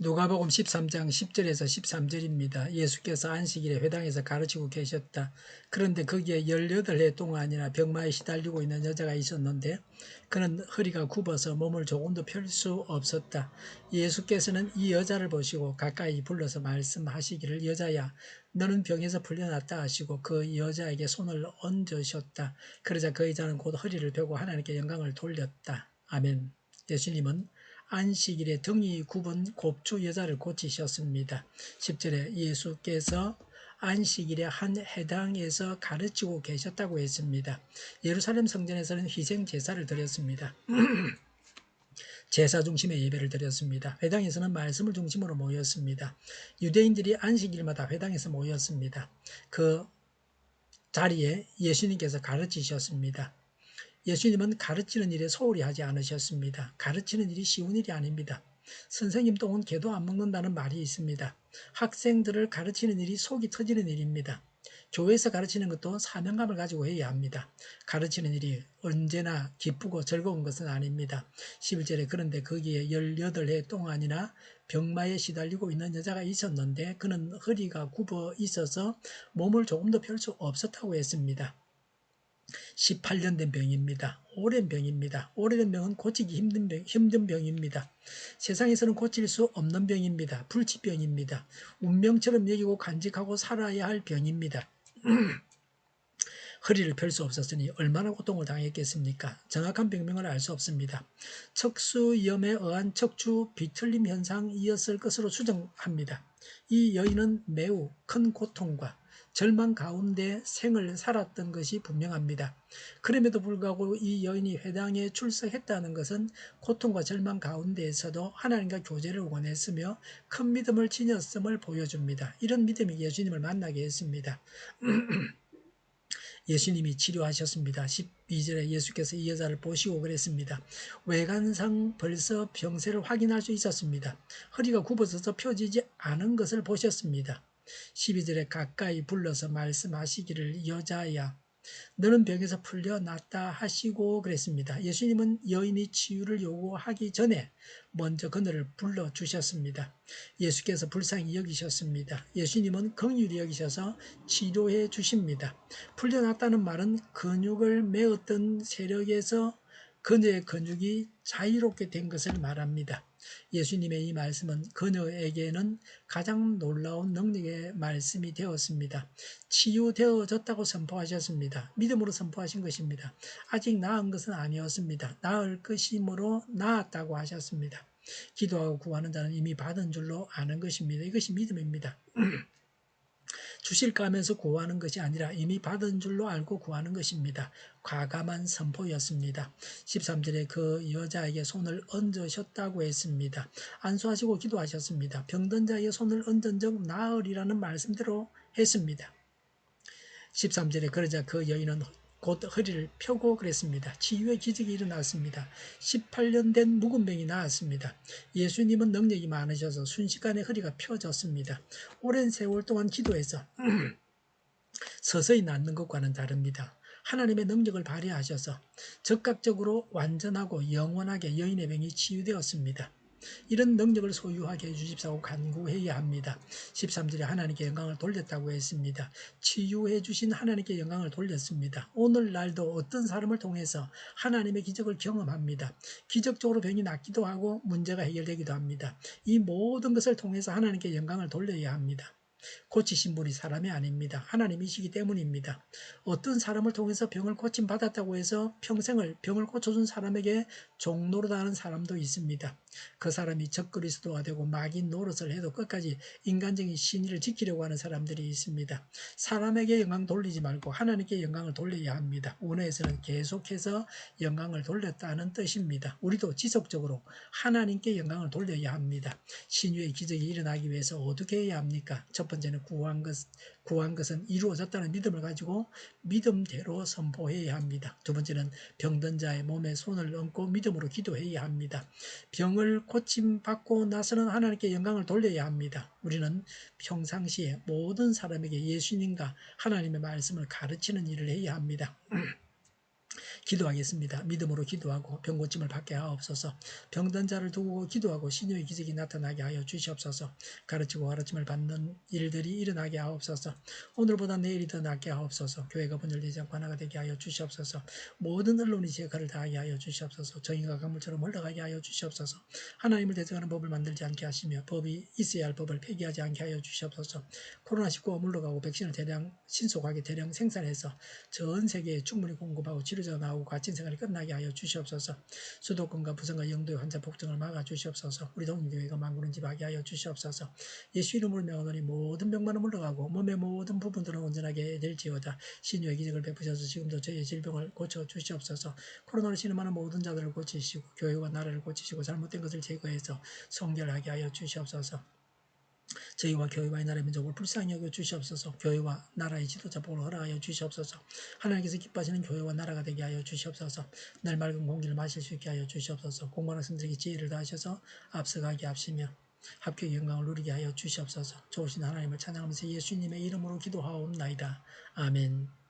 누가복음 13장 10절에서 13절입니다. 예수께서 안식일에 회당에서 가르치고 계셨다. 그런데 거기에 18해 동안이나 병마에 시달리고 있는 여자가 있었는데 그는 허리가 굽어서 몸을 조금도 펼 수 없었다. 예수께서는 이 여자를 보시고 가까이 불러서 말씀하시기를 여자야 너는 병에서 풀려났다 하시고 그 여자에게 손을 얹으셨다. 그러자 그 여자는 곧 허리를 펴고 하나님께 영광을 돌렸다. 아멘. 예수님은 안식일에 등이 굽은 곱추 여자를 고치셨습니다. 10절에 예수께서 안식일에 한 회당에서 가르치고 계셨다고 했습니다. 예루살렘 성전에서는 희생 제사를 드렸습니다. 제사 중심의 예배를 드렸습니다. 회당에서는 말씀을 중심으로 모였습니다. 유대인들이 안식일마다 회당에서 모였습니다. 그 자리에 예수님께서 가르치셨습니다. 예수님은 가르치는 일에 소홀히 하지 않으셨습니다. 가르치는 일이 쉬운 일이 아닙니다. 선생님 똥은 개도 안 먹는다는 말이 있습니다. 학생들을 가르치는 일이 속이 터지는 일입니다. 교회에서 가르치는 것도 사명감을 가지고 해야 합니다. 가르치는 일이 언제나 기쁘고 즐거운 것은 아닙니다. 11절에 그런데 거기에 18해 동안이나 병마에 시달리고 있는 여자가 있었는데 그는 허리가 굽어 있어서 몸을 조금도 펼 수 없었다고 했습니다. 18년 된 병입니다. 오랜 병입니다. 오래된 병은 고치기 힘든 병입니다. 세상에서는 고칠 수 없는 병입니다. 불치병입니다. 운명처럼 여기고 간직하고 살아야 할 병입니다. 허리를 펼 수 없었으니 얼마나 고통을 당했겠습니까? 정확한 병명을 알 수 없습니다. 척수염에 의한 척추 비틀림 현상이었을 것으로 추정합니다. 이 여인은 매우 큰 고통과 절망 가운데 생을 살았던 것이 분명합니다. 그럼에도 불구하고 이 여인이 회당에 출석했다는 것은 고통과 절망 가운데에서도 하나님과 교제를 원했으며 큰 믿음을 지녔음을 보여줍니다. 이런 믿음이 예수님을 만나게 했습니다. 예수님이 치료하셨습니다. 12절에 예수께서 이 여자를 보시고 그랬습니다. 외관상 벌써 병세를 확인할 수 있었습니다. 허리가 굽어져서 펴지지 않은 것을 보셨습니다. 12절에 가까이 불러서 말씀하시기를 여자야 너는 병에서 풀려났다 하시고 그랬습니다. 예수님은 여인이 치유를 요구하기 전에 먼저 그녀를 불러주셨습니다. 예수께서 불쌍히 여기셨습니다. 예수님은 긍휼히 여기셔서 치료해 주십니다. 풀려났다는 말은 근육을 메었던 세력에서 그녀의 근육이 자유롭게 된 것을 말합니다. 예수님의 이 말씀은 그녀에게는 가장 놀라운 능력의 말씀이 되었습니다. 치유되어졌다고 선포하셨습니다. 믿음으로 선포하신 것입니다. 아직 나은 것은 아니었습니다. 나을 것이므로 나았다고 하셨습니다. 기도하고 구하는 자는 이미 받은 줄로 아는 것입니다. 이것이 믿음입니다. 주실까 하면서 구하는 것이 아니라 이미 받은 줄로 알고 구하는 것입니다. 과감한 선포였습니다. 13절에 그 여자에게 손을 얹으셨다고 했습니다. 안수하시고 기도하셨습니다. 병든 자에게 손을 얹은 적 나으리라는 말씀대로 했습니다. 13절에 그러자 그 여인은 곧 허리를 펴고 그랬습니다. 치유의 기적이 일어났습니다. 18년 된 묵은 병이 나았습니다. 예수님은 능력이 많으셔서 순식간에 허리가 펴졌습니다. 오랜 세월 동안 기도해서 서서히 낫는 것과는 다릅니다. 하나님의 능력을 발휘하셔서 즉각적으로 완전하고 영원하게 여인의 병이 치유되었습니다. 이런 능력을 소유하게 해주십사고 간구해야 합니다. 13절에 하나님께 영광을 돌렸다고 했습니다. 치유해 주신 하나님께 영광을 돌렸습니다. 오늘날도 어떤 사람을 통해서 하나님의 기적을 경험합니다. 기적적으로 병이 낫기도 하고 문제가 해결되기도 합니다. 이 모든 것을 통해서 하나님께 영광을 돌려야 합니다. 고치신 분이 사람이 아닙니다. 하나님이시기 때문입니다. 어떤 사람을 통해서 병을 고침받았다고 해서 평생을 병을 고쳐준 사람에게 종노릇 하는 사람도 있습니다. 그 사람이 적그리스도가 되고 마귀 노릇을 해도 끝까지 인간적인 신의를 지키려고 하는 사람들이 있습니다. 사람에게 영광 돌리지 말고 하나님께 영광을 돌려야 합니다. 원어에서는 계속해서 영광을 돌렸다는 뜻입니다. 우리도 지속적으로 하나님께 영광을 돌려야 합니다. 신유의 기적이 일어나기 위해서 어떻게 해야 합니까? 첫 번째는 구한 것은 이루어졌다는 믿음을 가지고 믿음대로 선포해야 합니다. 두 번째는 병든 자의 몸에 손을 얹고 믿음으로 기도해야 합니다. 병을 고침받고 나서는 하나님께 영광을 돌려야 합니다. 우리는 평상시에 모든 사람에게 예수님과 하나님의 말씀을 가르치는 일을 해야 합니다. 기도하겠습니다. 믿음으로 기도하고 병 고침을 받게 하옵소서. 병든 자를 두고 기도하고 신유의 기적이 나타나게 하여 주시옵소서. 가르치고 가르침을 받는 일들이 일어나게 하옵소서. 오늘보다 내일이 더 낫게 하옵소서. 교회가 분열되지 않고 하나가 되게 하여 주시옵소서. 모든 언론이 제 역할을 다하게 하여 주시옵소서. 정의가 강물처럼 흘러가게 하여 주시옵소서. 하나님을 대적하는 법을 만들지 않게 하시며 법이 있어야 할 법을 폐기하지 않게 하여 주시옵소서. 코로나19가 물러가고 백신을 신속하게 대량 생산해서 전 세계에 충분히 공급하고 치료자가 나오고 갇힌 생활이 끝나게 하여 주시옵소서. 수도권과 부산과 영도의 환자 폭증을 막아 주시옵소서. 우리 동교회가 만군을 집하게 하여 주시옵소서. 예수 이름으로 명하노니 모든 병만은 물러가고 몸의 모든 부분들은 온전하게 될지어다. 신유의 기적을 베푸셔서 지금도 저희의 질병을 고쳐 주시옵소서. 코로나로 신음하는 모든 자들을 고치시고 교회와 나라를 고치시고 잘못된 것을 제거해서 성결하게 하여 주시옵소서. 저희와 교회와 이 나라의 민족을 불쌍히 여겨 주시옵소서. 교회와 나라의 지도자 복을 허락하여 주시옵소서. 하나님께서 기뻐하시는 교회와 나라가 되게 하여 주시옵소서. 날 맑은 공기를 마실 수 있게 하여 주시옵소서. 공부하는 성들에게 지혜를 다하셔서 앞서가게 하시며 합격의 영광을 누리게 하여 주시옵소서. 좋으신 하나님을 찬양하면서 예수님의 이름으로 기도하옵나이다. 아멘.